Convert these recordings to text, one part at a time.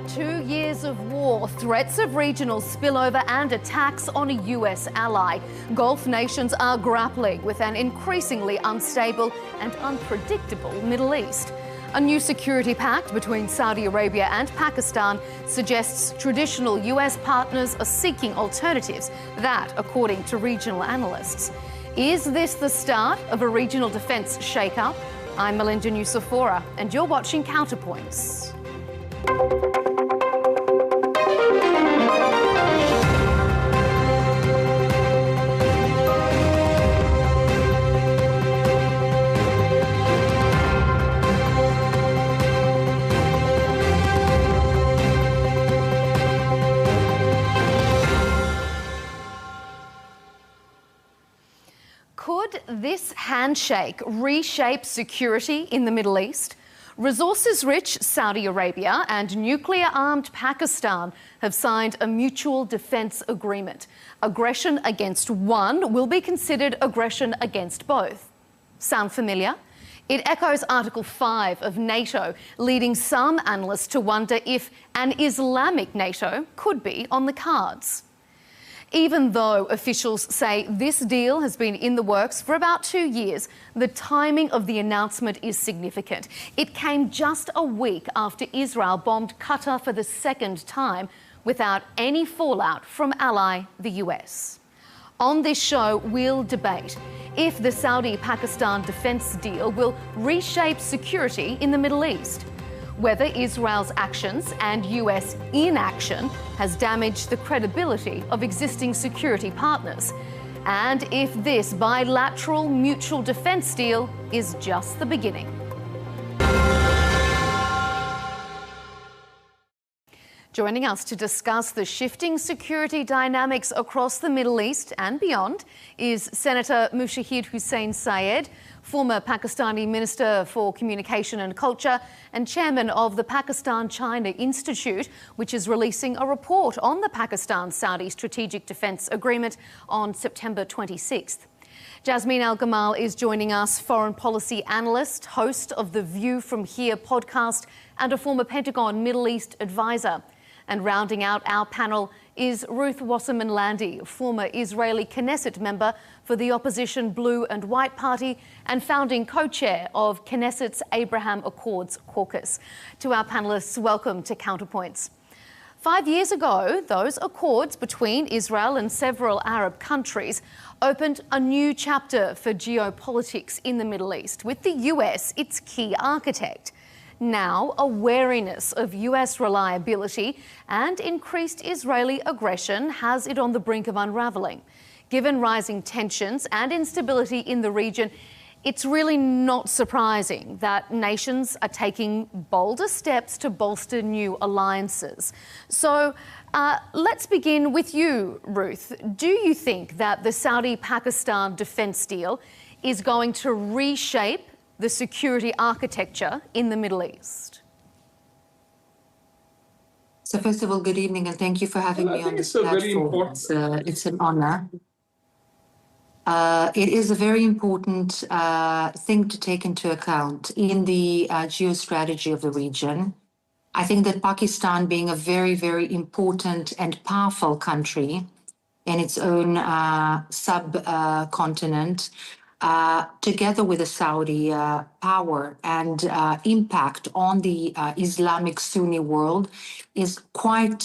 2 years of war, threats of regional spillover and attacks on a US ally. Gulf nations are grappling with an increasingly unstable and unpredictable Middle East. A new security pact between Saudi Arabia and Pakistan suggests traditional US partners are seeking alternatives, that according to regional analysts. Is this the start of a regional defence shake-up? I'm Melinda Nusafora, and you're watching Counterpoints. Could this handshake reshape security in the Middle East? Resources-rich Saudi Arabia and nuclear-armed Pakistan have signed a mutual defence agreement. Aggression against one will be considered aggression against both. Sound familiar? It echoes Article 5 of NATO, leading some analysts to wonder if an Islamic NATO could be on the cards. Even though officials say this deal has been in the works for about 2 years, the timing of the announcement is significant. It came just a week after Israel bombed Qatar for the second time without any fallout from ally the US. On this show, we'll debate if the Saudi-Pakistan defence deal will reshape security in the Middle East, whether Israel's actions and US inaction has damaged the credibility of existing security partners, and if this bilateral mutual defence deal is just the beginning. Joining us to discuss the shifting security dynamics across the Middle East and beyond is Senator Mushahid Hussain Syed, former Pakistani Minister for Communication and Culture and chairman of the Pakistan-China Institute, which is releasing a report on the Pakistan-Saudi Strategic Defence Agreement on September 26th. Jasmine Al-Gamal is joining us, foreign policy analyst, host of the View from Here podcast and a former Pentagon Middle East advisor. And rounding out our panel is Ruth Wasserman Lande, former Israeli Knesset member for the opposition Blue and White Party and founding co-chair of Knesset's Abraham Accords caucus. To our panellists, welcome to Counterpoints. 5 years ago, those accords between Israel and several Arab countries opened a new chapter for geopolitics in the Middle East, with the US its key architect. Now, a wariness of US reliability and increased Israeli aggression has it on the brink of unravelling. Given rising tensions and instability in the region, it's really not surprising that nations are taking bolder steps to bolster new alliances. So let's begin with you, Ruth. Do you think that the Saudi-Pakistan defence deal is going to reshape the security architecture in the Middle East? So first of all, good evening, and thank you for having me on this platform. It's an honor. It is a very important thing to take into account in the geostrategy of the region. I think that Pakistan, being a very, very important and powerful country in its own subcontinent, together with the Saudi power and impact on the Islamic Sunni world, is quite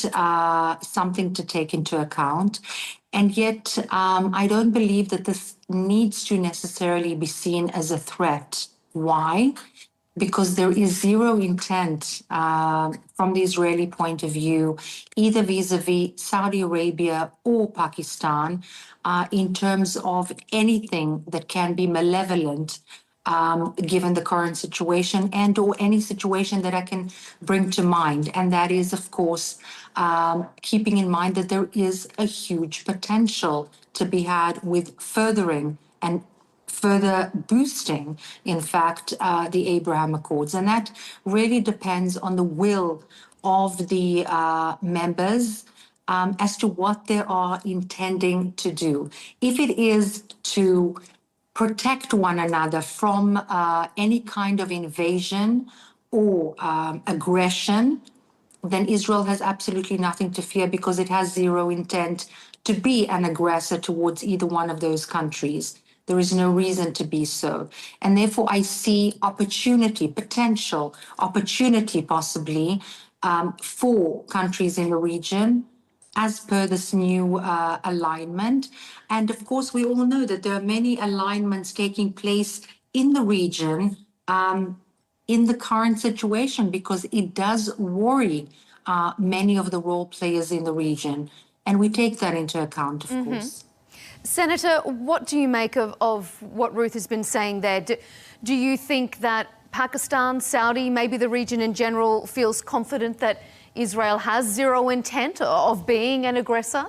something to take into account. And yet, I don't believe that this needs to necessarily be seen as a threat. Why? Because there is zero intent from the Israeli point of view, either vis-a-vis Saudi Arabia or Pakistan, in terms of anything that can be malevolent, given the current situation and or any situation that I can bring to mind. And that is, of course, keeping in mind that there is a huge potential to be had with furthering and further boosting, in fact, the Abraham Accords. And that really depends on the will of the members as to what they are intending to do. If it is to protect one another from any kind of invasion or aggression, then Israel has absolutely nothing to fear because it has zero intent to be an aggressor towards either one of those countries. There is no reason to be so. And therefore, I see opportunity, potential opportunity possibly for countries in the region as per this new alignment. And of course, we all know that there are many alignments taking place in the region in the current situation, because it does worry many of the role players in the region. And we take that into account, of course. Senator, what do you make of what Ruth has been saying there? Do you think that Pakistan, Saudi, maybe the region in general, feels confident that Israel has zero intent of being an aggressor?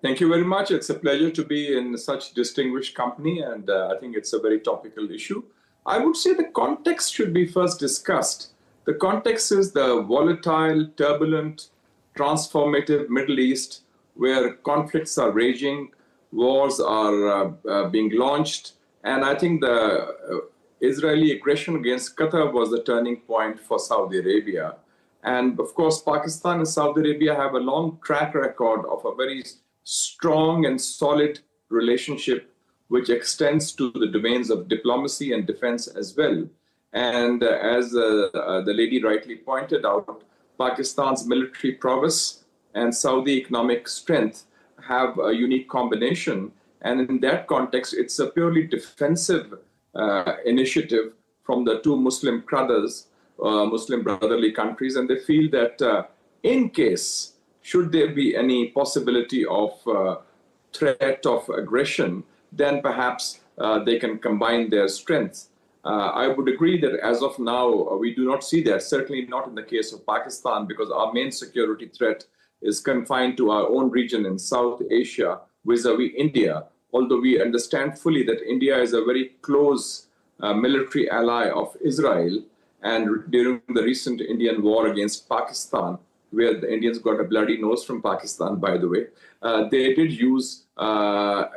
Thank you very much. It's a pleasure to be in such distinguished company, and I think it's a very topical issue. I would say the context should be first discussed. The context is the volatile, turbulent, transformative Middle East, where conflicts are raging, wars are being launched, and I think the Israeli aggression against Qatar was the turning point for Saudi Arabia. And of course, Pakistan and Saudi Arabia have a long track record of a very strong and solid relationship, which extends to the domains of diplomacy and defense as well. And as the lady rightly pointed out, Pakistan's military prowess and Saudi economic strength have a unique combination. And in that context, it's a purely defensive initiative from the two Muslim brothers, Muslim brotherly countries. And they feel that in case, should there be any possibility of threat of aggression, then perhaps they can combine their strengths. I would agree that as of now, we do not see that, certainly not in the case of Pakistan, because our main security threat is confined to our own region in South Asia vis-a-vis India, although we understand fully that India is a very close military ally of Israel. And during the recent Indian war against Pakistan, where the Indians got a bloody nose from Pakistan, by the way, they did use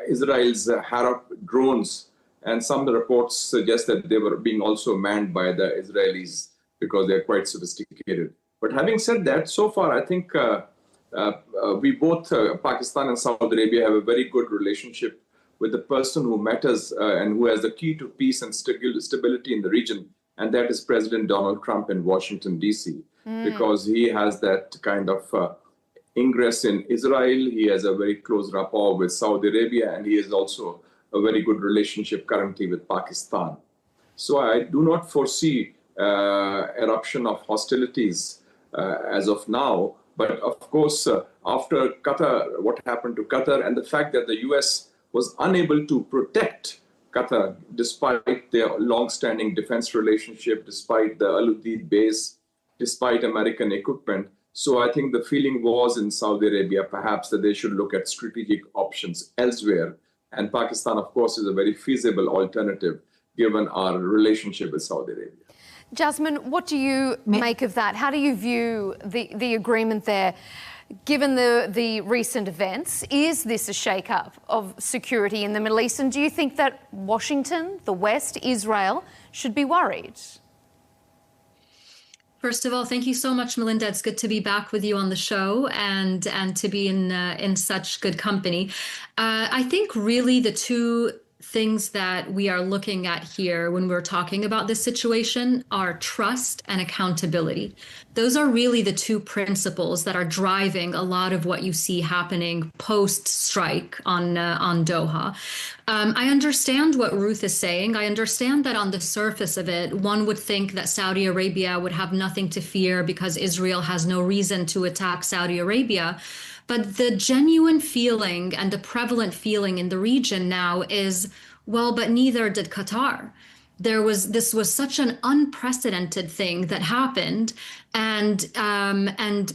Israel's Harop drones. And some reports suggest that they were being also manned by the Israelis because they're quite sophisticated. But having said that, so far, I think we both, Pakistan and Saudi Arabia, have a very good relationship with the person who matters and who has the key to peace and stability in the region. And that is President Donald Trump in Washington, D.C., because he has that kind of ingress in Israel. He has a very close rapport with Saudi Arabia, and he has also a very good relationship currently with Pakistan. So I do not foresee eruption of hostilities as of now. But of course, after Qatar, what happened to Qatar, and the fact that the U.S. was unable to protect Qatar, despite their long-standing defense relationship, despite the Al Udeid base, despite American equipment. So I think the feeling was in Saudi Arabia, perhaps, that they should look at strategic options elsewhere. And Pakistan, of course, is a very feasible alternative, given our relationship with Saudi Arabia. Jasmine, what do you make of that? How do you view the agreement there? Given the recent events, is this a shake-up of security in the Middle East? And do you think that Washington, the West, Israel, should be worried? First of all, thank you so much, Melinda. It's good to be back with you on the show and to be in such good company. I think really the two things that we are looking at here when we're talking about this situation are trust and accountability. Those are really the two principles that are driving a lot of what you see happening post-strike on Doha. I understand what Ruth is saying. I understand that on the surface of it, one would think that Saudi Arabia would have nothing to fear because Israel has no reason to attack Saudi Arabia. But the genuine feeling and the prevalent feeling in the region now is, well, but neither did Qatar. This was such an unprecedented thing that happened, and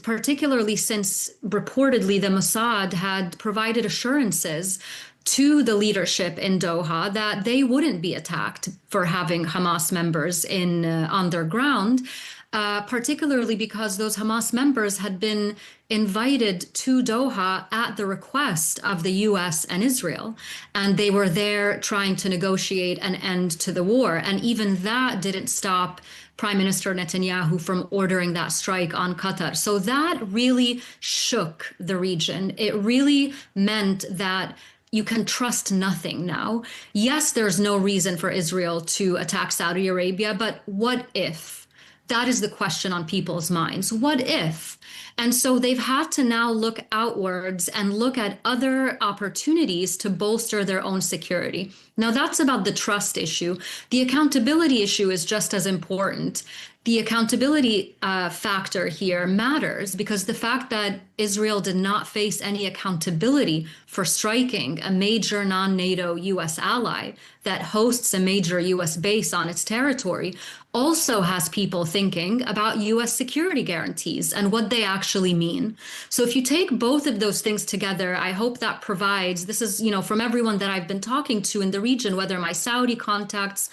particularly since reportedly the Mossad had provided assurances to the leadership in Doha that they wouldn't be attacked for having Hamas members on their ground. Particularly because those Hamas members had been invited to Doha at the request of the US and Israel. And they were there trying to negotiate an end to the war. And even that didn't stop Prime Minister Netanyahu from ordering that strike on Qatar. So that really shook the region. It really meant that you can trust nothing now. Yes, there's no reason for Israel to attack Saudi Arabia, but what if? That is the question on people's minds. What if? And so they've had to now look outwards and look at other opportunities to bolster their own security. Now, that's about the trust issue. The accountability issue is just as important. The accountability factor here matters because the fact that Israel did not face any accountability for striking a major non-NATO U.S. ally that hosts a major U.S. base on its territory also has people thinking about U.S. security guarantees and what they actually mean. So if you take both of those things together, I hope that provides, this is, from everyone that I've been talking to in the region, whether my Saudi contacts,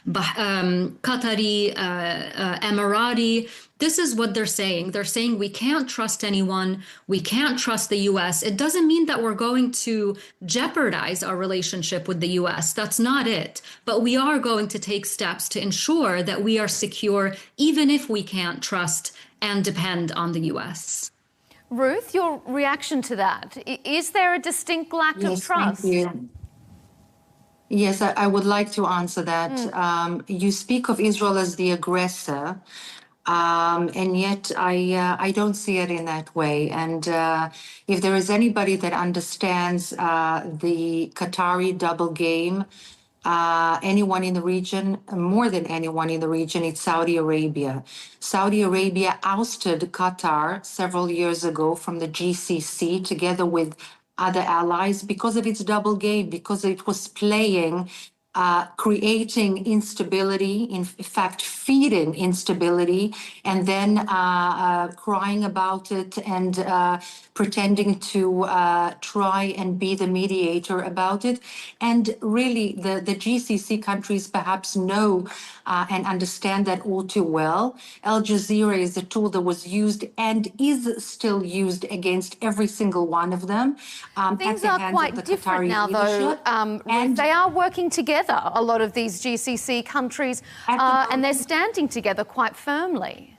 Qatari, Emirati, this is what they're saying. They're saying we can't trust anyone. We can't trust the U.S. It doesn't mean that we're going to jeopardize our relationship with the U.S. That's not it. But we are going to take steps to ensure that we are secure, even if we can't trust and depend on the U.S. Ruth, your reaction to that? Is there a distinct lack of trust? Thank you. Yes, I would like to answer that. You speak of Israel as the aggressor. And yet I don't see it in that way. And if there is anybody that understands the Qatari double game, anyone in the region, more than anyone in the region, it's Saudi Arabia. Saudi Arabia ousted Qatar several years ago from the GCC together with other allies because of its double game, because it was playing creating instability, in fact, feeding instability, and then crying about it and pretending to try and be the mediator about it. And really, the GCC countries perhaps know and understand that all too well. Al Jazeera is a tool that was used and is still used against every single one of them. Things are quite different now, though. And they are working together, a lot of these GCC countries, and they're standing together quite firmly.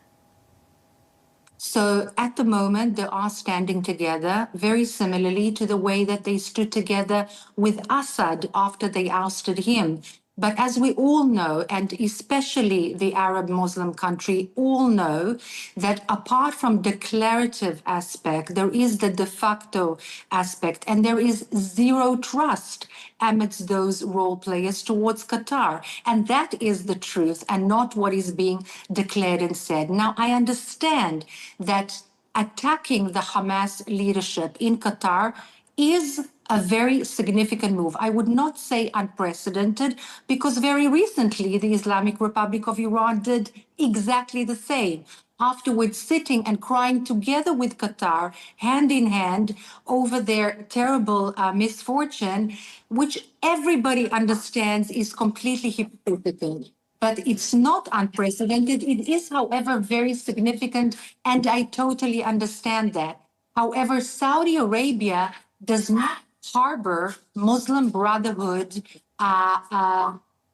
So at the moment, they are standing together very similarly to the way that they stood together with Assad after they ousted him. But as we all know, and especially the Arab Muslim country all know, that apart from declarative aspect, there is the de facto aspect, and there is zero trust amidst those role players towards Qatar. And that is the truth and not what is being declared and said. Now, I understand that attacking the Hamas leadership in Qatar is a very significant move. I would not say unprecedented, because very recently the Islamic Republic of Iran did exactly the same. Afterwards, sitting and crying together with Qatar, hand in hand, over their terrible misfortune, which everybody understands is completely hypocritical. But it's not unprecedented. It is, however, very significant, and I totally understand that. However, Saudi Arabia does not harbor Muslim Brotherhood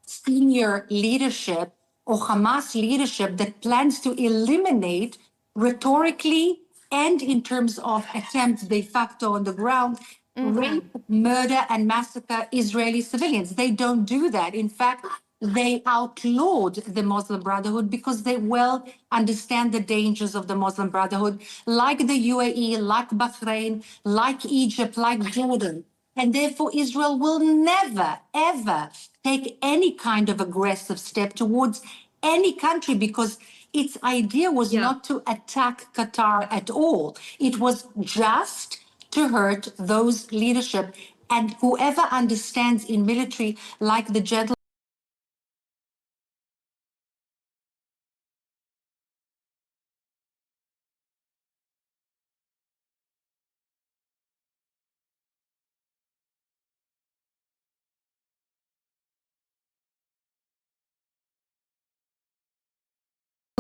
senior leadership or Hamas leadership that plans to eliminate rhetorically and in terms of attempts de facto on the ground, rape, murder, and massacre Israeli civilians. They don't do that. In fact, they outlawed the Muslim Brotherhood because they well understand the dangers of the Muslim Brotherhood, like the UAE, like Bahrain, like Egypt, like Jordan. And therefore, Israel will never, ever take any kind of aggressive step towards any country, because its idea was not to attack Qatar at all. It was just to hurt those leadership. And whoever understands in military, like the gentleman,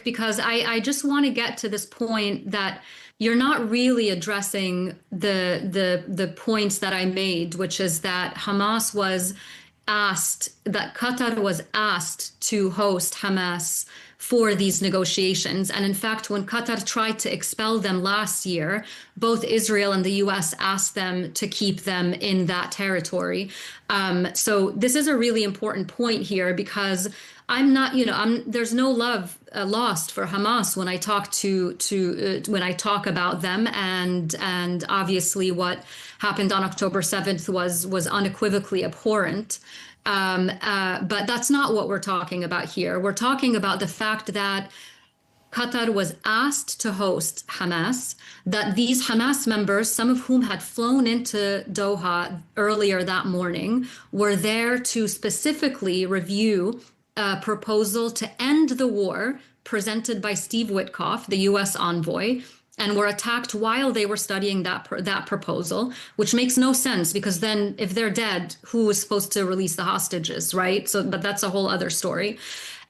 because I just want to get to this point that you're not really addressing the points that I made, which is that Hamas was asked, that Qatar was asked to host Hamas for these negotiations. And in fact, when Qatar tried to expel them last year, both Israel and the US asked them to keep them in that territory. So this is a really important point here, because I'm not, there's no love lost for Hamas when I talk when I talk about them, and obviously what happened on October 7th was unequivocally abhorrent. But that's not what we're talking about here. We're talking about the fact that Qatar was asked to host Hamas, that these Hamas members, some of whom had flown into Doha earlier that morning, were there to specifically review a proposal to end the war presented by Steve Witkoff, the US envoy, and were attacked while they were studying that proposal, which makes no sense, because then if they're dead, who is supposed to release the hostages, right? So, but that's a whole other story.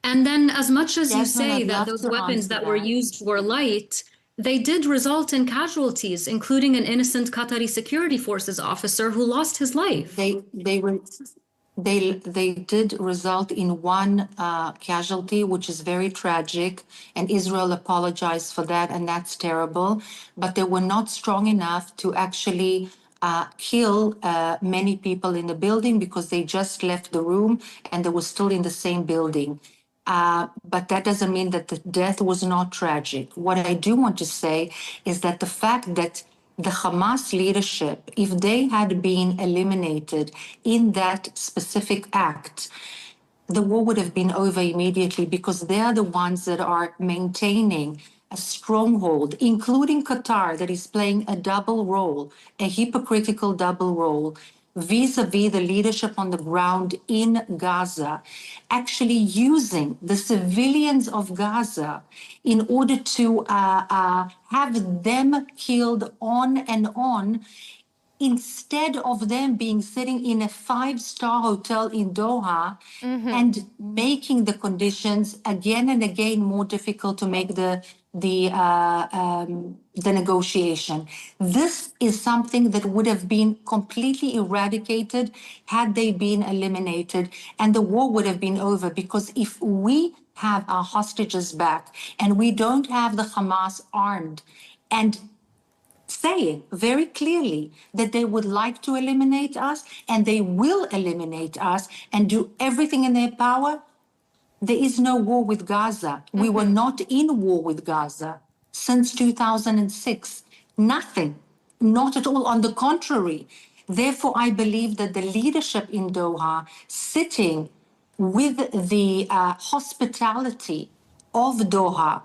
And then, as much as you say that those weapons that were used were light, they did result in casualties, including an innocent Qatari security forces officer who lost his life. They did result in one casualty, which is very tragic, and Israel apologized for that, and that's terrible. But they were not strong enough to actually kill many people in the building, because they just left the room and they were still in the same building. But that doesn't mean that the death was not tragic. What I do want to say is that the fact that the Hamas leadership, if they had been eliminated in that specific act, the war would have been over immediately, because they are the ones that are maintaining a stronghold, including Qatar, that is playing a double role, a hypocritical double role, vis-a-vis the leadership on the ground in Gaza, actually using the civilians of Gaza in order to have them killed on and on, instead of them being sitting in a 5-star hotel in Doha and making the conditions again and again more difficult to make the negotiation. This is something that would have been completely eradicated had they been eliminated, and the war would have been over. Because if we have our hostages back and we don't have the Hamas armed and saying very clearly that they would like to eliminate us and they will eliminate us and do everything in their power, there is no war with Gaza. We were not in war with Gaza since 2006. Nothing, not at all. On the contrary. Therefore, I believe that the leadership in Doha, sitting with the hospitality of Doha,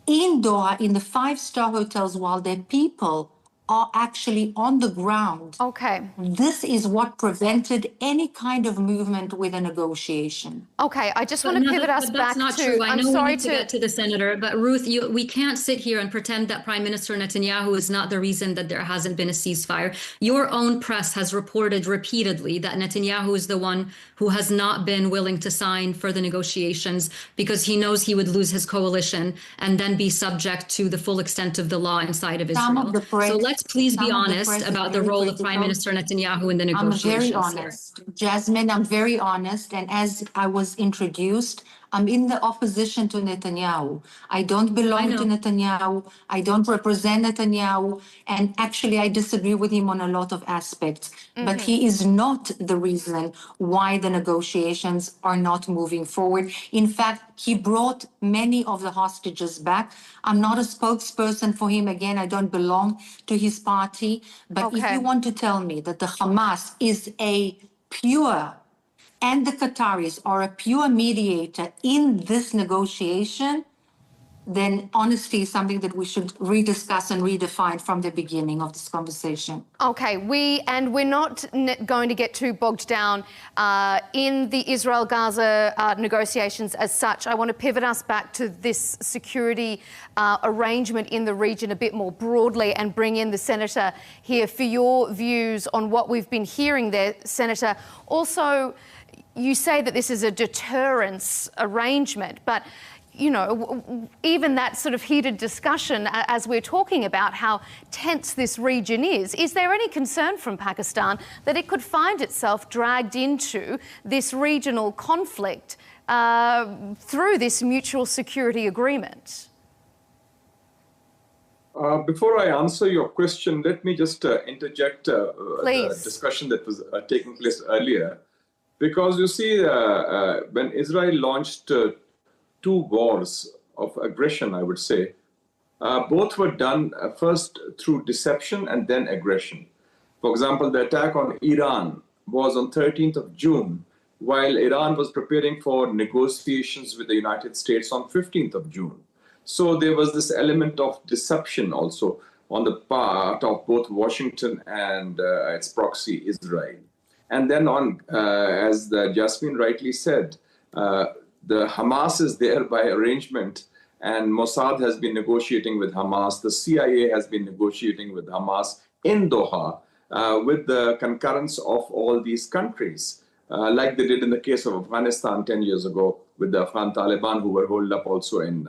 in Doha, in the 5-star hotels, while their people are actually on the ground. Okay. This is what prevented any kind of movement with a negotiation. Okay, I just want to pivot us back to... That's not true. I know we need to get to the senator, but Ruth, we can't sit here and pretend that Prime Minister Netanyahu is not the reason that there hasn't been a ceasefire. Your own press has reported repeatedly that Netanyahu is the one who has not been willing to sign for the negotiations because he knows he would lose his coalition and then be subject to the full extent of the law inside of Israel. So let's please be honest about the role of Prime Minister Netanyahu in the negotiations. I'm very honest. Jasmine, I'm very honest. And as I was introduced, I'm in the opposition to Netanyahu. I don't belong to Netanyahu. I don't represent Netanyahu. And actually, I disagree with him on a lot of aspects. But he is not the reason why the negotiations are not moving forward. In fact, he brought many of the hostages back. I'm not a spokesperson for him. Again, I don't belong to his party. But if you want to tell me that the Hamas is a pure, and the Qataris are a pure mediator in this negotiation, then honesty is something that we should rediscuss and redefine from the beginning of this conversation. Okay, we're not going to get too bogged down in the Israel-Gaza negotiations as such. I want to pivot us back to this security arrangement in the region a bit more broadly and bring in the Senator here for your views on what we've been hearing there, Senator. Also, you say that this is a deterrence arrangement, but you know, even that sort of heated discussion as we're talking about how tense this region is there any concern from Pakistan that it could find itself dragged into this regional conflict through this mutual security agreement? Before I answer your question, let me just interject the discussion that was taking place earlier. Because you see, when Israel launched two wars of aggression, I would say, both were done first through deception and then aggression. For example, the attack on Iran was on 13th of June, while Iran was preparing for negotiations with the United States on 15th of June. So there was this element of deception also on the part of both Washington and its proxy, Israel. And then on, as Jasmine rightly said, the Hamas is there by arrangement, and Mossad has been negotiating with Hamas. The CIA has been negotiating with Hamas in Doha with the concurrence of all these countries, like they did in the case of Afghanistan 10 years ago with the Afghan Taliban, who were holed up also in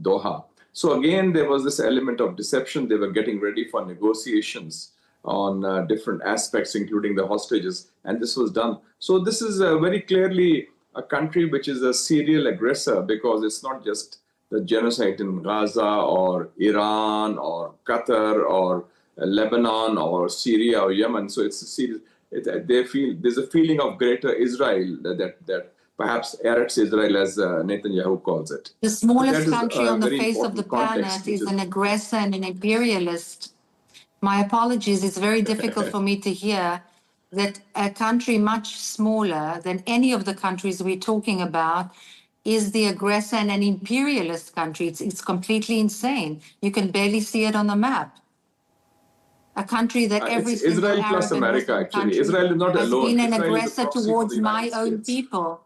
Doha. So again, there was this element of deception. They were getting ready for negotiations on different aspects, including the hostages, and this was done. So this is very clearly a country which is a serial aggressor, because it's not just the genocide in Gaza or Iran or Qatar or Lebanon or Syria or Yemen. So it's a serious, there's a feeling of greater Israel that perhaps erects Israel, as Netanyahu calls it. The smallest country on the face of the planet is an aggressor and an imperialist. My apologies, it's very difficult for me to hear that a country much smaller than any of the countries we're talking about is the aggressor and an imperialist country. It's completely insane. You can barely see it on the map. A country that every single Israel Arab plus and America, Muslim actually. country Israel is not has alone. been an Israel aggressor towards my own people.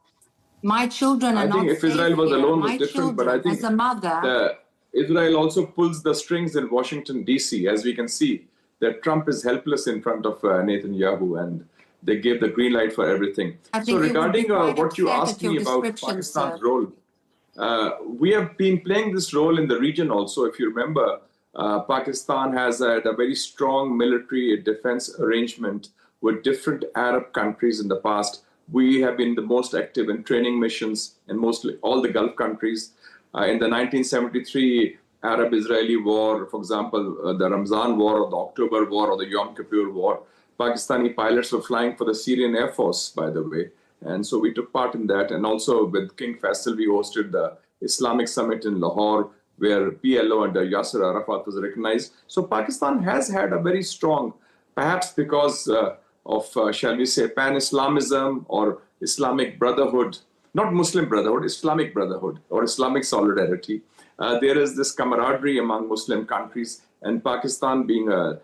My children are not I think if Israel was alone was different, but I think as a mother, Israel also pulls the strings in Washington, D.C., as we can see that Trump is helpless in front of Netanyahu, and they gave the green light for everything. So regarding what you asked me about Pakistan's role, we have been playing this role in the region also. If you remember, Pakistan has had a very strong military defense arrangement with different Arab countries in the past. We have been the most active in training missions in mostly all the Gulf countries. In the 1973 Arab-Israeli war, for example, the Ramzan war or the October war or the Yom Kippur war, Pakistani pilots were flying for the Syrian Air Force, by the way. And so we took part in that. And also with King Faisal, we hosted the Islamic Summit in Lahore, where PLO under Yasser Arafat was recognized. So Pakistan has had a very strong, perhaps because of, shall we say, pan-Islamism or Islamic Brotherhood, not Muslim Brotherhood, Islamic Brotherhood or Islamic solidarity. There is this camaraderie among Muslim countries, and Pakistan being a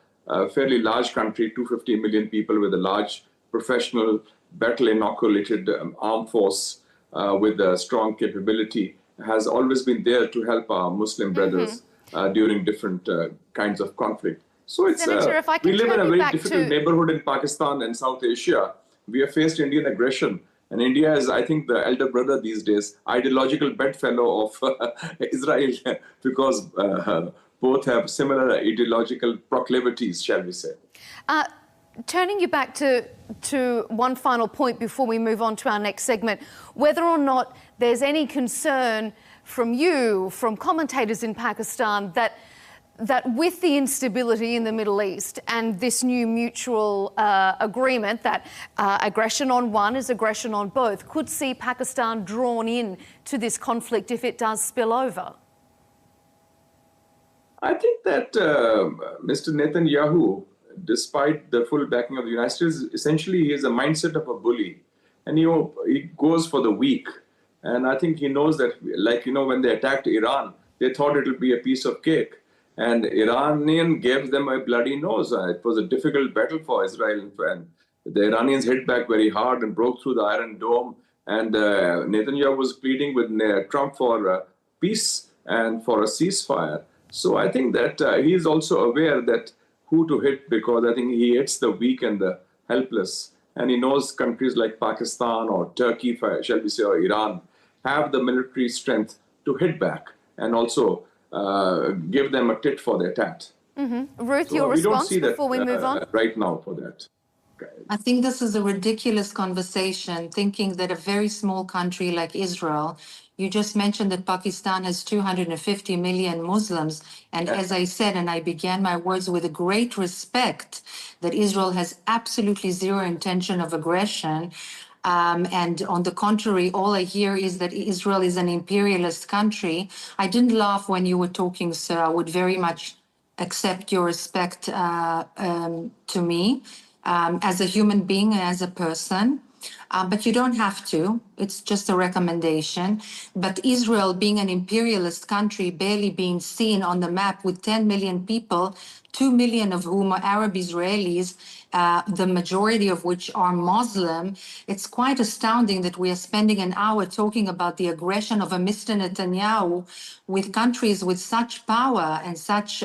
fairly large country, 250 million people with a large professional, battle-inoculated armed force with a strong capability, has always been there to help our Muslim brothers during different kinds of conflict. So it's Senator, we live in a very difficult neighborhood in Pakistan and South Asia. We have faced Indian aggression. And India is, I think, the elder brother these days, ideological bedfellow of Israel, because both have similar ideological proclivities, shall we say. Turning you back to one final point before we move on to our next segment, whether or not there's any concern from you, from commentators in Pakistan, that with the instability in the Middle East and this new mutual agreement that aggression on one is aggression on both, could see Pakistan drawn in to this conflict if it does spill over? I think that Mr. Netanyahu, despite the full backing of the United States, essentially he has a mindset of a bully. And he goes for the weak. And I think he knows that, like, when they attacked Iran, they thought it would be a piece of cake. And Iranian gave them a bloody nose. It was a difficult battle for Israel. And the Iranians hit back very hard and broke through the Iron Dome. And Netanyahu was pleading with Trump for peace and for a ceasefire. So I think that he is also aware that who to hit, because I think he hits the weak and the helpless. And he knows countries like Pakistan or Turkey, shall we say, or Iran, have the military strength to hit back and also give them a tit for their tat. Ruth, so your response we don't see before we move on? Right now for that. I think this is a ridiculous conversation, thinking that a very small country like Israel, you just mentioned that Pakistan has 250 million Muslims. And as I said, and I began my words with a great respect, that Israel has absolutely zero intention of aggression. And on the contrary, all I hear is that Israel is an imperialist country. I didn't laugh when you were talking, sir. I would very much accept your respect to me as a human being and as a person. But you don't have to. It's just a recommendation. But Israel, being an imperialist country, barely being seen on the map with 10 million people, 2 million of whom are Arab Israelis, the majority of which are Muslim, it's quite astounding that we are spending an hour talking about the aggression of a Mr. Netanyahu with countries with such power and such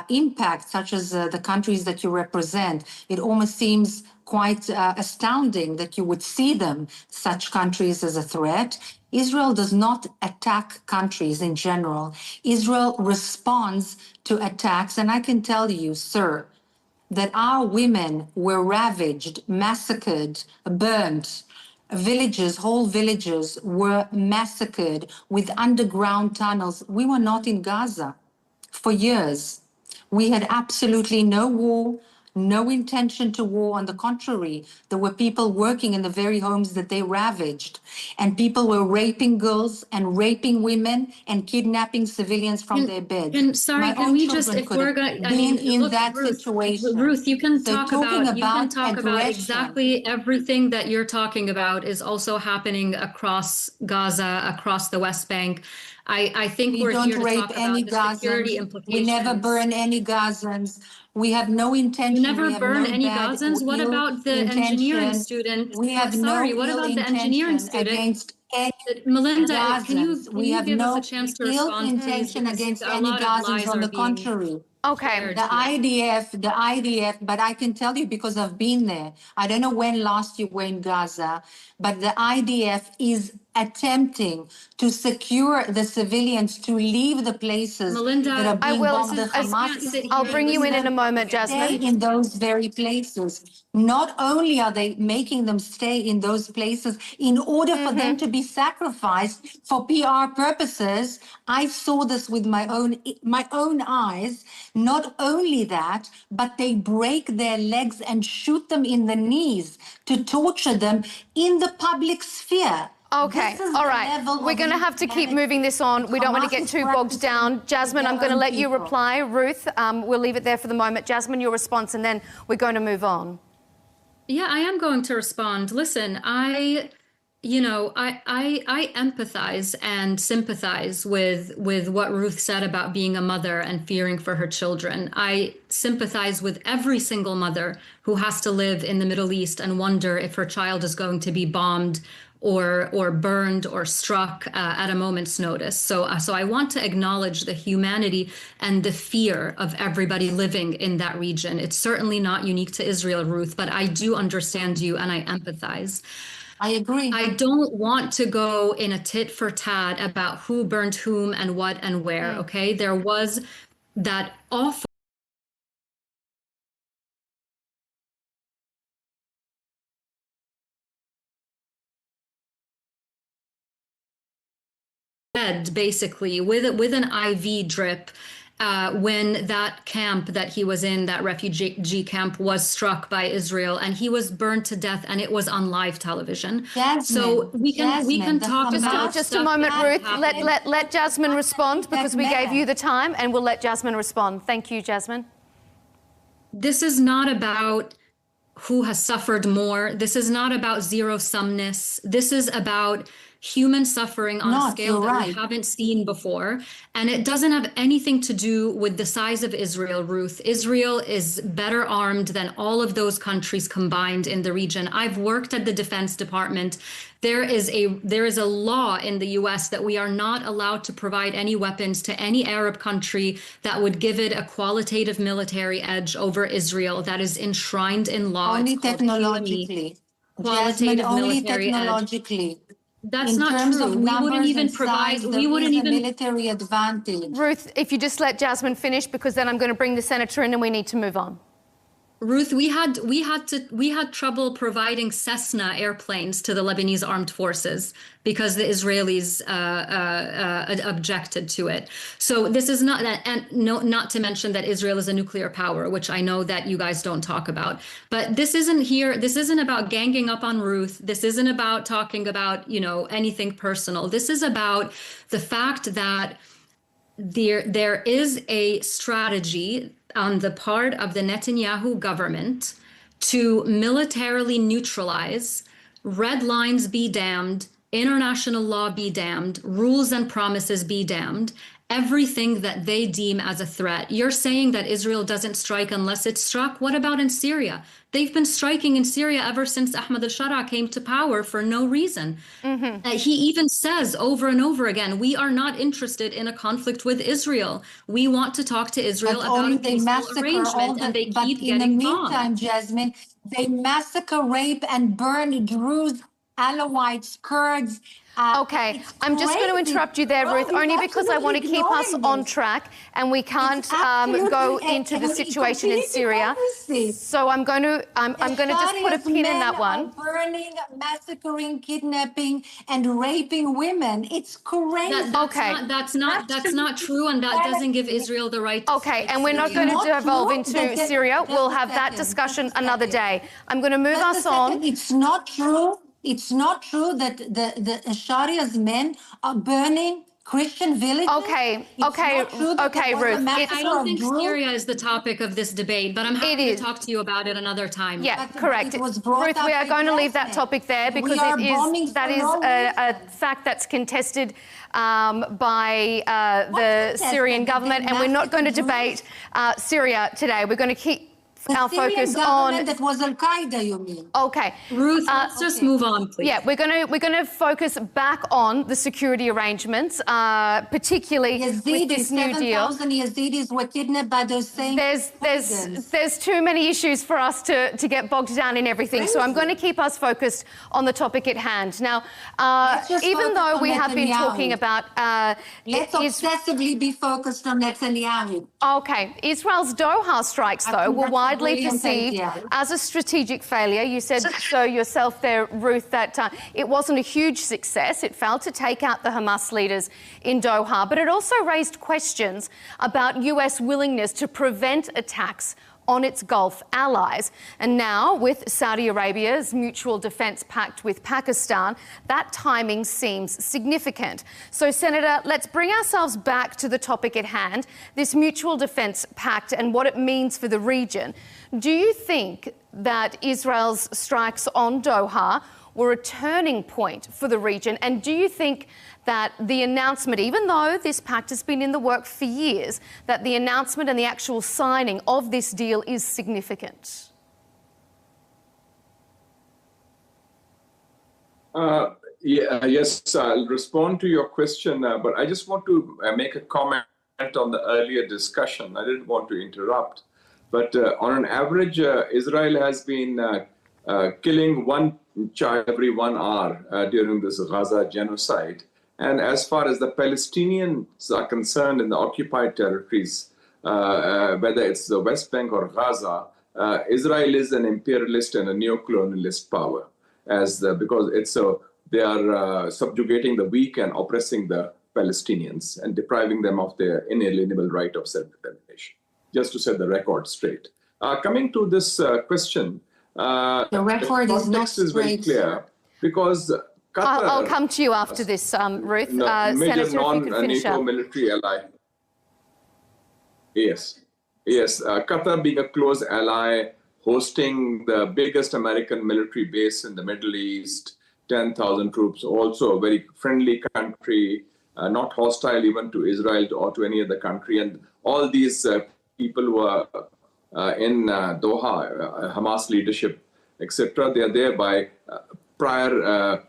impact, such as the countries that you represent. It almost seems quite astounding that you would see them, such countries, as a threat. Israel does not attack countries in general. Israel responds to attacks. And I can tell you, sir, that our women were ravaged, massacred, burnt. Villages, whole villages were massacred with underground tunnels. We were not in Gaza for years. We had absolutely no war, no intention to war. On the contrary, there were people working in the very homes that they ravaged, and people were raping girls and raping women and kidnapping civilians from their beds. And sorry, can we just, if we're going, I mean, in look, that Ruth, situation. Ruth, you can talk about aggression. exactly everything that you're talking about is also happening across Gaza, across the West Bank. I think we're here to talk about the security implications. We never burn any Gazans. We have no intention. You never burn any Gazans? What about the engineering student? Sorry, what about the engineering student? Against any Melinda, Gazans. can you give us a chance to respond, please? Intention against any Gazans, on the contrary. Okay. The IDF, but I can tell you because I've been there. I don't know when last you were in Gaza, but the IDF is attempting to secure the civilians to leave the places Melinda, that are being bombed. I'll bring you in a moment, Jasmine. In those very places. Not only are they making them stay in those places in order for them to be sacrificed for PR purposes. I saw this with my own eyes. Not only that, but they break their legs and shoot them in the knees to torture them in the public sphere. Okay, all right. We're going to have to keep moving this on. We don't want to get too bogged down. Jasmine, I'm going to let you reply. Ruth, we'll leave it there for the moment. Jasmine, your response, and then we're going to move on. Yeah, I am going to respond. Listen, I empathize and sympathize with what Ruth said about being a mother and fearing for her children. I sympathize with every single mother who has to live in the Middle East and wonder if her child is going to be bombed or burned or struck at a moment's notice. So I want to acknowledge the humanity and the fear of everybody living in that region. It's certainly not unique to Israel, Ruth, but I do understand you and I empathize. I agree. I don't want to go in a tit for tat about who burned whom and what and where, okay? There was that awful basically with an IV drip when that camp that he was in, that refugee camp, was struck by Israel, and he was burned to death, and it was on live television. So we can talk about just a moment, Ruth. Let Jasmine respond, because we gave you the time, and we'll let Jasmine respond. Thank you, Jasmine. This is not about who has suffered more. This is not about zero-sumness. This is about human suffering on a scale that we haven't seen before. And it doesn't have anything to do with the size of Israel, Ruth. Israel is better armed than all of those countries combined in the region. I've worked at the Defense Department. There is a law in the US that we are not allowed to provide any weapons to any Arab country that would give it a qualitative military edge over Israel. That is enshrined in law. Only technologically. Qualitative military technologically. That's not true. We wouldn't even provide, we wouldn't even... military advantage. Ruth, if you just let Jasmine finish, because then I'm going to bring the senator in and we need to move on. Ruth, we had trouble providing Cessna airplanes to the Lebanese armed forces because the Israelis objected to it. So this is not that, and no, not to mention that Israel is a nuclear power, which I know that you guys don't talk about. But this isn't here. This isn't about ganging up on Ruth. This isn't about talking about, anything personal. This is about the fact that there is a strategy on the part of the Netanyahu government to militarily neutralize, red lines be damned, international law be damned, rules and promises be damned, everything that they deem as a threat. You're saying that Israel doesn't strike unless it's struck? What about in Syria? They've been striking in Syria ever since Ahmad al-Sharaa came to power for no reason. He even says over and over again, we are not interested in a conflict with Israel. We want to talk to Israel about a peaceful arrangement, and they keep getting bombed. But in the meantime, Jasmine, they massacre, rape, and burn Druze, Alawites, Kurds. Okay, I'm just going to interrupt you there, Ruth, only because I want to keep us on track, and we can't go into the situation in Syria. So I'm going to just put a pin in that one. Burning, massacring, kidnapping, and raping women. It's crazy. That's not true, and that doesn't give Israel the right to Okay, and we're not going to devolve into Syria. We'll have that discussion another day. I'm going to move us on. It's not true. It's not true that the Sharia's men are burning Christian villages. Okay, Ruth. I don't think Syria is the topic of this debate, but I'm happy to talk to you about it another time. Yeah, correct. Ruth, we are going to leave that topic there because that is a fact that's contested by the Syrian government, and we're not going to debate Syria today. We're going to keep our focus on that was Al-Qaeda, you mean? Okay, Ruth, let's just move on, please. Yeah, we're going to focus back on the security arrangements, particularly with this new deal. 7,000 Yazidis were kidnapped by those same. There's too many issues for us to get bogged down in everything. So I'm going to keep us focused on the topic at hand. Now, even though we have been talking about, let's obsessively be focused on Netanyahu. Okay, Israel's Doha strikes, though, were widely perceived as a strategic failure. You said so yourself there, Ruth, that it wasn't a huge success. It failed to take out the Hamas leaders in Doha, but it also raised questions about US willingness to prevent attacks on its Gulf allies. And now, with Saudi Arabia's mutual defence pact with Pakistan, that timing seems significant. So, Senator, let's bring ourselves back to the topic at hand, this mutual defence pact and what it means for the region. Do you think that Israel's strikes on Doha were a turning point for the region? And do you think that the announcement, even though this pact has been in the work for years, that the announcement and the actual signing of this deal is significant? Yes, I'll respond to your question, but I just want to make a comment on the earlier discussion. I didn't want to interrupt, but on an average, Israel has been killing one child every 1 hour during this Gaza genocide. And as far as the Palestinians are concerned in the occupied territories, whether it's the West Bank or Gaza, Israel is an imperialist and a neo-colonialist power, because they are subjugating the weak and oppressing the Palestinians and depriving them of their inalienable right of self-determination. Just to set the record straight. Coming to this question, the record is very clear because Qatar, I'll come to you after this, Ruth. Major Senator, non-NATO military ally. Yes. Qatar being a close ally, hosting the biggest American military base in the Middle East, 10,000 troops, also a very friendly country, not hostile even to Israel or to any other country. And all these people who are in Doha, Hamas leadership, etc., they are there by prior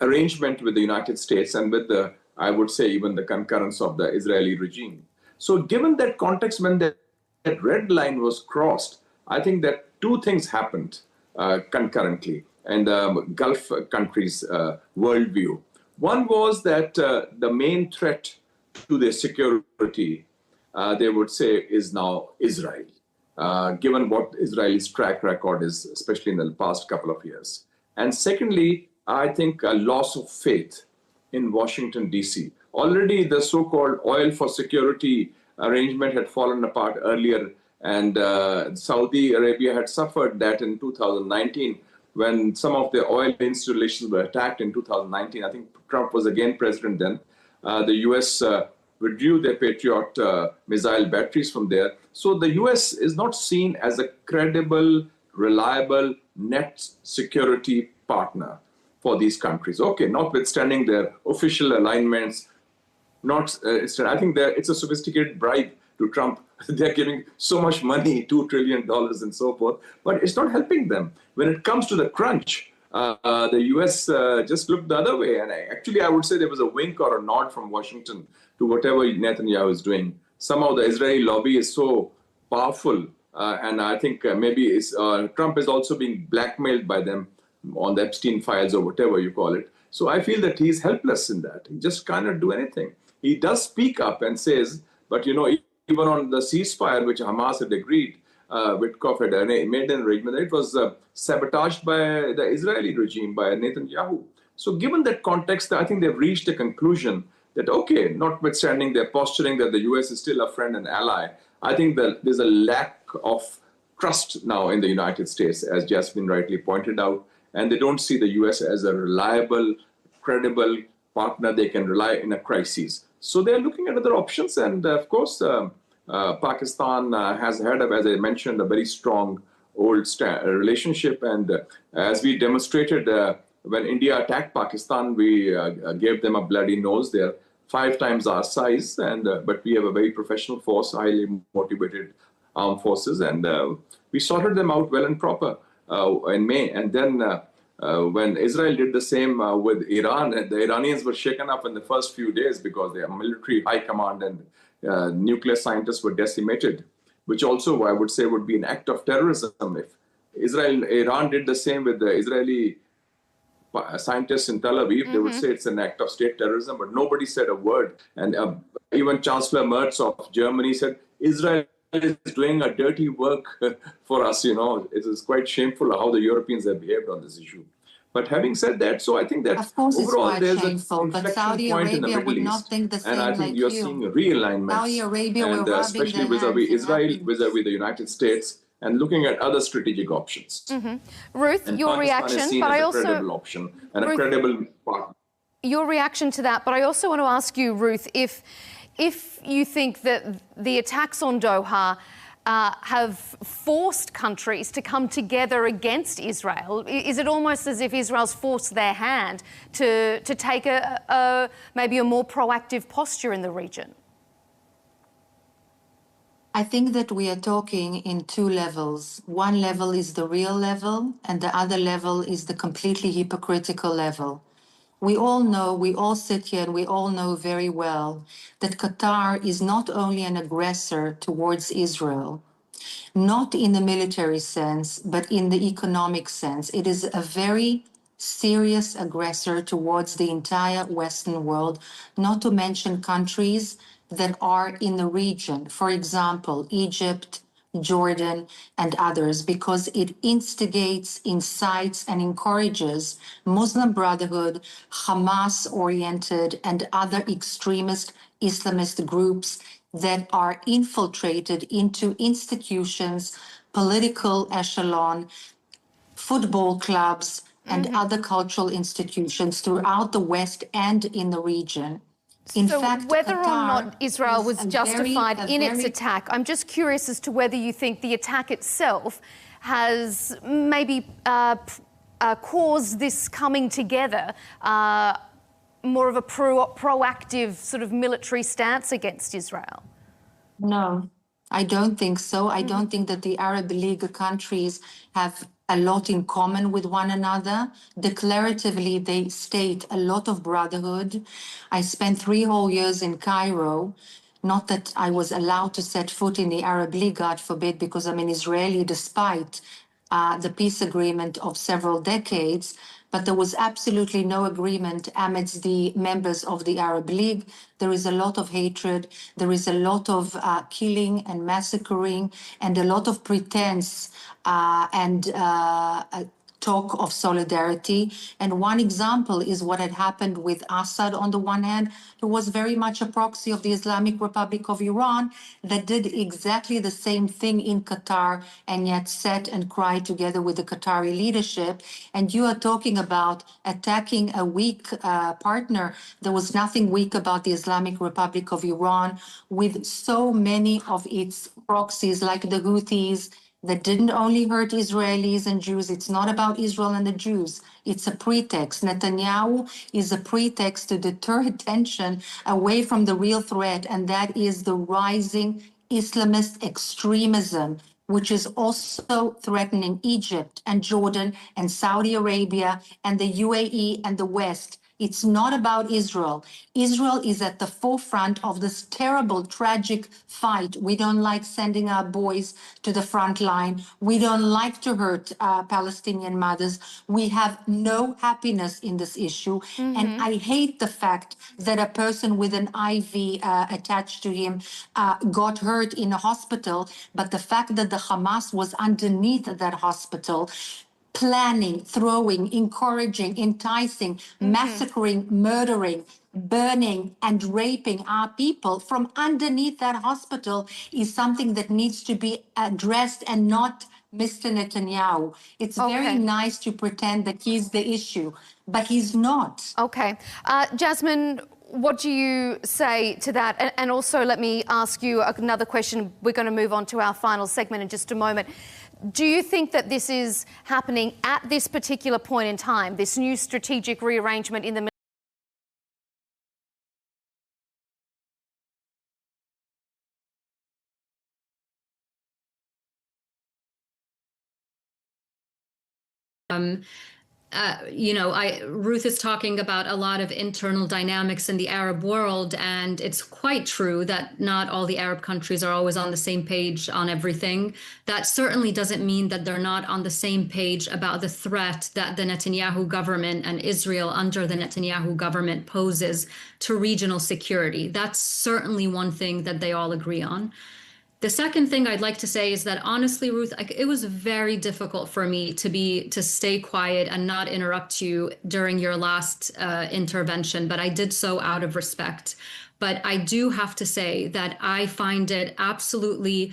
arrangement with the United States and with the, I would say, even the concurrence of the Israeli regime. So given that context, when that red line was crossed, I think that two things happened concurrently in the Gulf countries' worldview. One was that the main threat to their security, they would say, is now Israel. given what Israel's track record is, especially in the past couple of years. And secondly, I think a loss of faith in Washington, D.C. Already the so-called oil for security arrangement had fallen apart earlier, and Saudi Arabia had suffered that in 2019 when some of the oil installations were attacked in 2019. I think Trump was again president then. The U.S. Withdrew their Patriot missile batteries from there. So the U.S. is not seen as a credible, reliable net security partner for these countries. Okay, notwithstanding their official alignments, I think it's a sophisticated bribe to Trump. They're giving so much money, $2 trillion and so forth, but it's not helping them. When it comes to the crunch, the U.S. Just looked the other way. And I would say there was a wink or a nod from Washington to whatever Netanyahu is doing. Somehow the Israeli lobby is so powerful. And I think maybe Trump is also being blackmailed by them on the Epstein files or whatever you call it. So I feel that he's helpless in that. He just cannot do anything. He does speak up and says, but even on the ceasefire, which Hamas had agreed, Witkoff had made an arrangement, it was sabotaged by the Israeli regime, by Netanyahu. So given that context, I think they've reached a conclusion that, okay, notwithstanding their posturing that the U.S. is still a friend and ally, I think that there's a lack of trust now in the United States, as Jasmine rightly pointed out, and they don't see the U.S. as a reliable, credible partner they can rely in a crisis. So they're looking at other options, and of course, Pakistan has had, as I mentioned, a very strong old relationship. And as we demonstrated when India attacked Pakistan, we gave them a bloody nose. They're 5 times our size, but we have a very professional force, highly motivated armed forces, and we sorted them out well and proper in May. And then when Israel did the same with Iran, the Iranians were shaken up in the first few days because their military high command and nuclear scientists were decimated, which also I would say would be an act of terrorism. If Iran did the same with the Israeli scientists in Tel Aviv, they would say it's an act of state terrorism, but nobody said a word. And even Chancellor Merz of Germany said, Israel is doing a dirty work for us. It is quite shameful how the Europeans have behaved on this issue. But having said that, so I think that of course overall there's shameful, but Saudi Arabia would not think the same. And I think you're seeing a realignment, Saudi Arabia and especially vis-a-vis Israel, vis-a-vis the United States, and looking at other strategic options. Ruth, And your Pakistan reaction, is seen but as I a also credible option and Ruth, a credible partner. Your reaction to that, but I also want to ask you, Ruth, if you think that the attacks on Doha have forced countries to come together against Israel. Is it almost as if Israel's forced their hand to take maybe a more proactive posture in the region? I think that we are talking in 2 levels. One level is the real level, and the other level is the completely hypocritical level. We all sit here and we all know very well that Qatar is not only an aggressor towards Israel, not in the military sense, but in the economic sense. It is a very serious aggressor towards the entire Western world, not to mention countries that are in the region, for example, Egypt, Jordan, and others, because it instigates, incites, and encourages Muslim Brotherhood, Hamas-oriented, and other extremist Islamist groups that are infiltrated into institutions, political echelon, football clubs, and other cultural institutions throughout the West and in the region. In fact, whether or Qatar not Israel was justified in its attack, I'm just curious as to whether you think the attack itself has maybe caused this coming together, more of a proactive sort of military stance against Israel. No, I don't think so. I don't think that the Arab League countries have a lot in common with one another. Declaratively, they state a lot of brotherhood. I spent 3 whole years in Cairo. Not that I was allowed to set foot in the Arab League, God forbid, because I'm an Israeli, despite the peace agreement of several decades. but there was absolutely no agreement amidst the members of the Arab League. There is a lot of hatred. There is a lot of killing and massacring and a lot of pretense and talk of solidarity. And one example is what had happened with Assad on the one hand, who was very much a proxy of the Islamic Republic of Iran that did exactly the same thing in Qatar and yet sat and cried together with the Qatari leadership. And you are talking about attacking a weak partner. There was nothing weak about the Islamic Republic of Iran with so many of its proxies like the Houthis, that didn't only hurt Israelis and Jews. It's not about Israel and the Jews. It's a pretext. Netanyahu is a pretext to deter attention away from the real threat, and that is the rising Islamist extremism, which is also threatening Egypt and Jordan and Saudi Arabia and the UAE and the West. It's not about Israel. Israel is at the forefront of this terrible, tragic fight. We don't like sending our boys to the front line. We don't like to hurt Palestinian mothers. We have no happiness in this issue. And I hate the fact that a person with an IV attached to him got hurt in a hospital. But the fact that the Hamas was underneath that hospital, planning, throwing, encouraging, enticing, massacring, murdering, burning, and raping our people from underneath that hospital is something that needs to be addressed and not Mr. Netanyahu. It's very nice to pretend that he's the issue, but he's not. Okay. Jasmine, what do you say to that? And also let me ask you another question. We're going to move on to our final segment in just a moment. Do you think that this is happening at this particular point in time, this new strategic rearrangement in the Ruth is talking about a lot of internal dynamics in the Arab world, and it's quite true that not all the Arab countries are always on the same page on everything. That certainly doesn't mean that they're not on the same page about the threat that the Netanyahu government and Israel under the Netanyahu government poses to regional security. That's certainly one thing that they all agree on. The second thing I'd like to say is that honestly, Ruth, it was very difficult for me to stay quiet and not interrupt you during your last intervention, but I did so out of respect. But I do have to say that I find it absolutely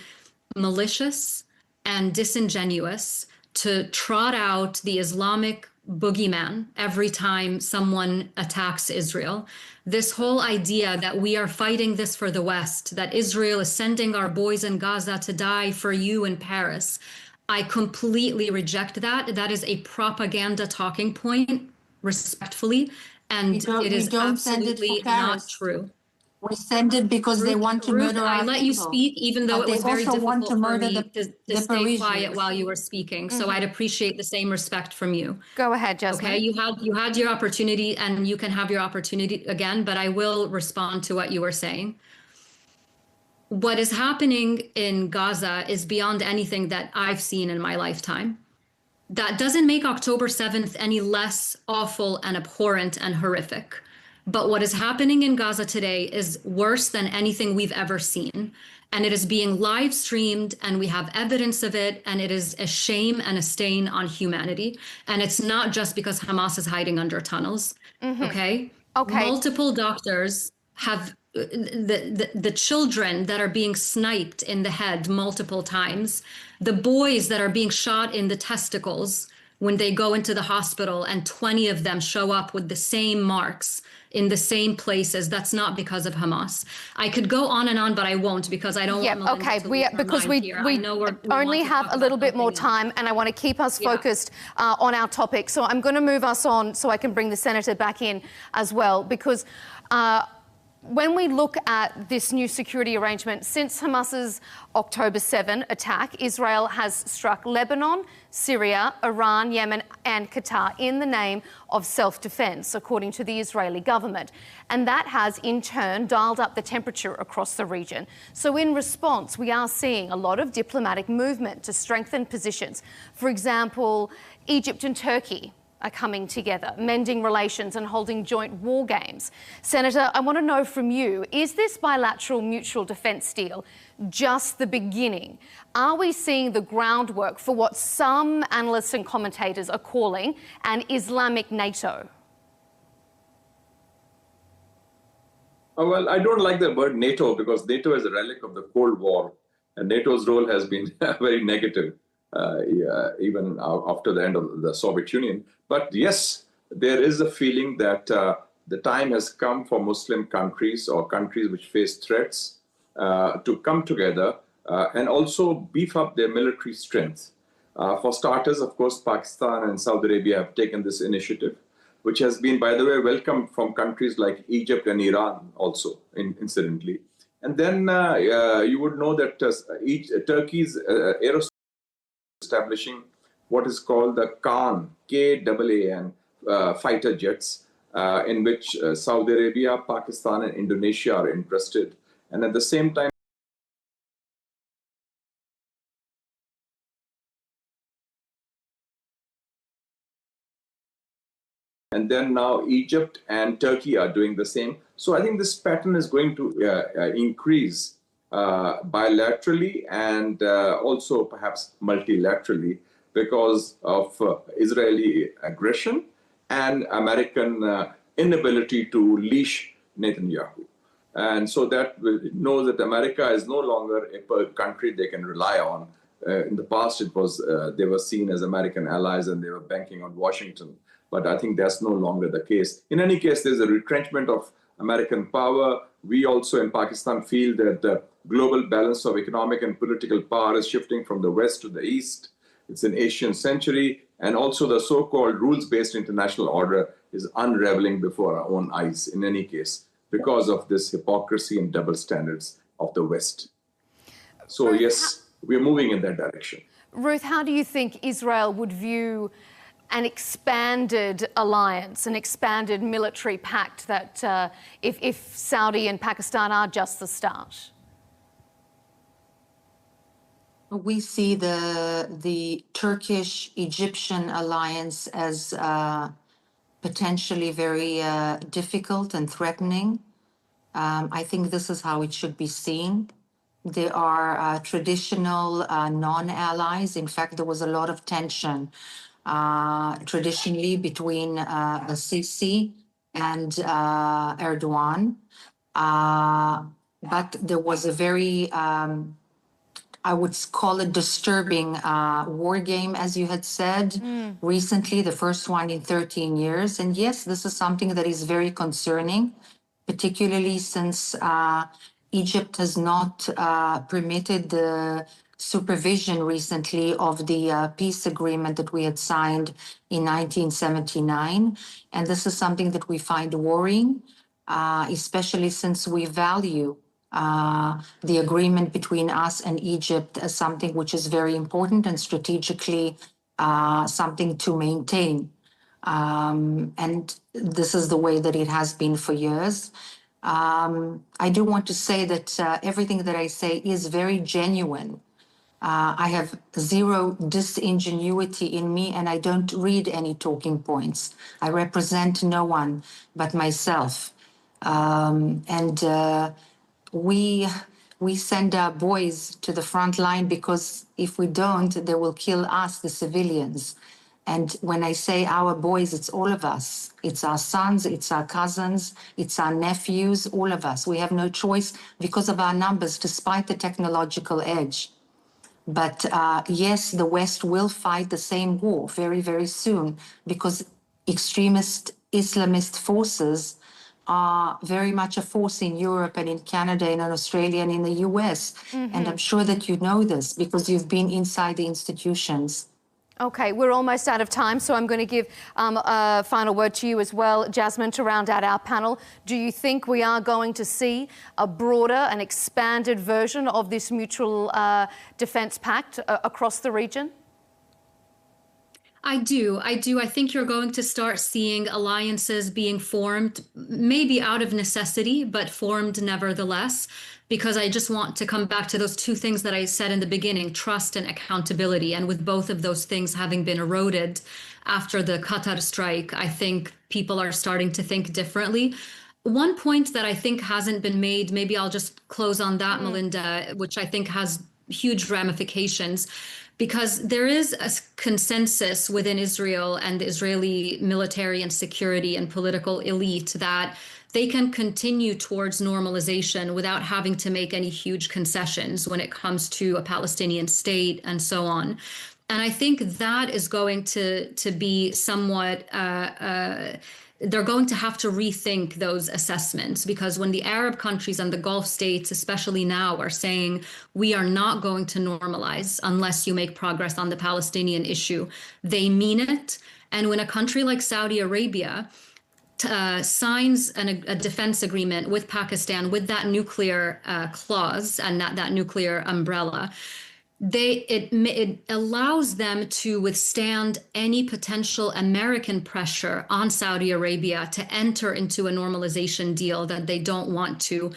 malicious and disingenuous to trot out the Islamic boogeyman every time someone attacks Israel. This whole idea that we are fighting this for the West, that Israel is sending our boys in Gaza to die for you in Paris, I completely reject that. That is a propaganda talking point, respectfully, and it is absolutely not true. We send it because they want to murder our people. I let you speak, even though it was very difficult for me to stay quiet while you were speaking. So I'd appreciate the same respect from you. Go ahead, Jasmine. Okay, you had your opportunity, and you can have your opportunity again, but I will respond to what you were saying. What is happening in Gaza is beyond anything that I've seen in my lifetime. That doesn't make October 7th any less awful and abhorrent and horrific. But what is happening in Gaza today is worse than anything we've ever seen. And it is being live streamed, and we have evidence of it. And it is a shame and a stain on humanity. And it's not just because Hamas is hiding under tunnels. Okay? Multiple doctors have the children that are being sniped in the head multiple times, the boys that are being shot in the testicles when they go into the hospital, and 20 of them show up with the same marks in the same places. That's not because of Hamas. I could go on and on, but I won't, because I don't want because we only have a little bit more time, and I want to keep us focused on our topic. So I'm going to move us on so I can bring the Senator back in as well, because when we look at this new security arrangement, since Hamas's October 7 attack, Israel has struck Lebanon, Syria, Iran, Yemen and Qatar in the name of self-defense, according to the Israeli government. And that has, in turn, dialed up the temperature across the region. So in response, we are seeing a lot of diplomatic movement to strengthen positions. For example, Egypt and Turkey are coming together, mending relations and holding joint war games. Senator, I want to know from you, is this bilateral mutual defence deal just the beginning? Are we seeing the groundwork for what some analysts and commentators are calling an Islamic NATO? Well, I don't like the word NATO because NATO is a relic of the Cold War, and NATO's role has been very negative, even after the end of the Soviet Union. But yes, there is a feeling that the time has come for Muslim countries or countries which face threats to come together and also beef up their military strength. For starters, of course, Pakistan and Saudi Arabia have taken this initiative, which has been, by the way, welcomed from countries like Egypt and Iran also, incidentally. And then you would know that Turkey's aerospace establishing what is called the K-A-A-N fighter jets, in which Saudi Arabia, Pakistan, and Indonesia are interested. And at the same time, and then now Egypt and Turkey are doing the same. So I think this pattern is going to increase bilaterally and also perhaps multilaterally because of Israeli aggression and American inability to leash Netanyahu. And so that knows that America is no longer a country they can rely on. In the past, it was they were seen as American allies and they were banking on Washington. But I think that's no longer the case. In any case, there's a retrenchment of American power. We also in Pakistan feel that the global balance of economic and political power is shifting from the west to the east. It's an Asian century. And also the so-called rules-based international order is unraveling before our own eyes, in any case, because of this hypocrisy and double standards of the West. So yes, we're moving in that direction. Ruth, how do you think Israel would view an expanded alliance, an expanded military pact that if Saudi and Pakistan are just the start? We see the Turkish-Egyptian alliance as potentially very difficult and threatening. I think this is how it should be seen. They are traditional non-allies. In fact, there was a lot of tension traditionally between Sisi and Erdogan. But there was a very, I would call it disturbing war game, as you had said recently, the first one in 13 years. And yes, this is something that is very concerning, particularly since Egypt has not permitted the supervision recently of the peace agreement that we had signed in 1979. And this is something that we find worrying, especially since we value the agreement between us and Egypt as something which is very important and strategically something to maintain. And this is the way that it has been for years. I do want to say that everything that I say is very genuine. I have zero disingenuity in me, and I don't read any talking points. I represent no one but myself. We send our boys to the front line because if we don't, they will kill us, the civilians. And when I say our boys, it's all of us. It's our sons, it's our cousins, it's our nephews, all of us. We have no choice because of our numbers, despite the technological edge. But yes, the West will fight the same war very, very soon because extremist Islamist forces are very much a force in Europe and in Canada and in Australia and in the US. And I'm sure that you know this because you've been inside the institutions. Okay, we're almost out of time, so I'm going to give a final word to you as well, Jasmine, to round out our panel. Do you think we are going to see a broader and expanded version of this mutual defence pact across the region? I do. I think you're going to start seeing alliances being formed, maybe out of necessity, but formed nevertheless, because I just want to come back to those two things that I said in the beginning, trust and accountability. And with both of those things having been eroded after the Qatar strike, I think people are starting to think differently. One point that I think hasn't been made, maybe I'll just close on that, Melinda, which I think has huge ramifications, because there is a consensus within Israel and the Israeli military and security and political elite that they can continue towards normalization without having to make any huge concessions when it comes to a Palestinian state and so on. And I think that is going to be somewhat they're going to have to rethink those assessments, because when the Arab countries and the Gulf states, especially now, are saying we are not going to normalize unless you make progress on the Palestinian issue, they mean it. And when a country like Saudi Arabia signs a defense agreement with Pakistan with that nuclear clause and that nuclear umbrella, it allows them to withstand any potential American pressure on Saudi Arabia to enter into a normalization deal that they don't want to,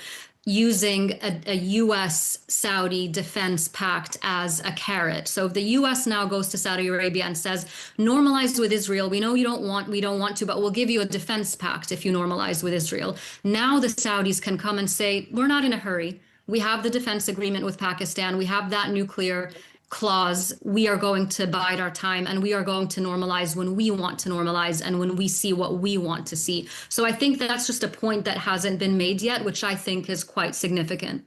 using a U.S.-Saudi defense pact as a carrot. So if the U.S. now goes to Saudi Arabia and says, normalize with Israel, we know we don't want to, but we'll give you a defense pact if you normalize with Israel. Now the Saudis can come and say, we're not in a hurry. We have the defense agreement with Pakistan. We have that nuclear clause. We are going to bide our time, and we are going to normalize when we want to normalize and when we see what we want to see. So I think that's just a point that hasn't been made yet, which I think is quite significant.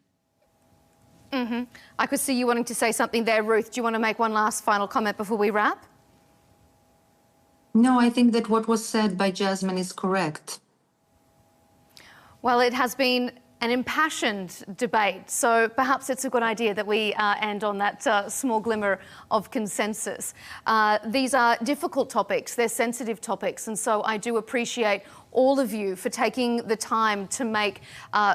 Mm-hmm. I could see you wanting to say something there, Ruth. Do you want to make one last final comment before we wrap? No, I think that what was said by Jasmine is correct. Well, it has been an impassioned debate, so perhaps it's a good idea that we end on that small glimmer of consensus. These are difficult topics, they're sensitive topics, and so I do appreciate all of you for taking the time to make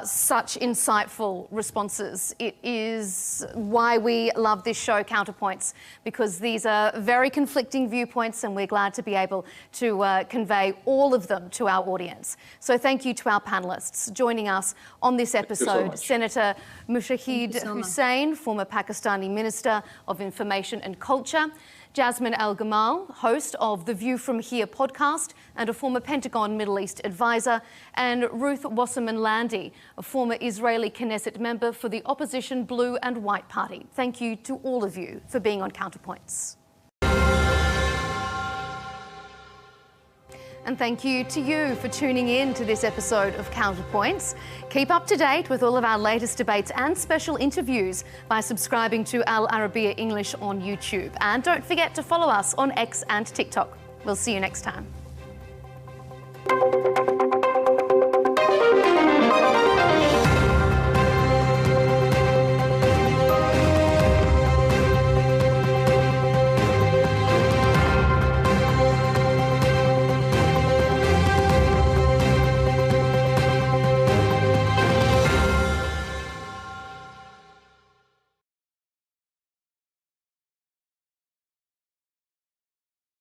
such insightful responses. It is why we love this show, Counterpoints, because these are very conflicting viewpoints, and we're glad to be able to convey all of them to our audience. So thank you to our panellists joining us on this episode. Senator Mushaheed Hussain, former Pakistani Minister of Information and Culture; Jasmine Al-Gamal, host of the View From Here podcast and a former Pentagon Middle East advisor; and Ruth Wasserman Lande, a former Israeli Knesset member for the opposition Blue and White Party. Thank you to all of you for being on Counterpoints. And thank you to you for tuning in to this episode of Counterpoints. Keep up to date with all of our latest debates and special interviews by subscribing to Al Arabiya English on YouTube. And don't forget to follow us on X and TikTok. We'll see you next time.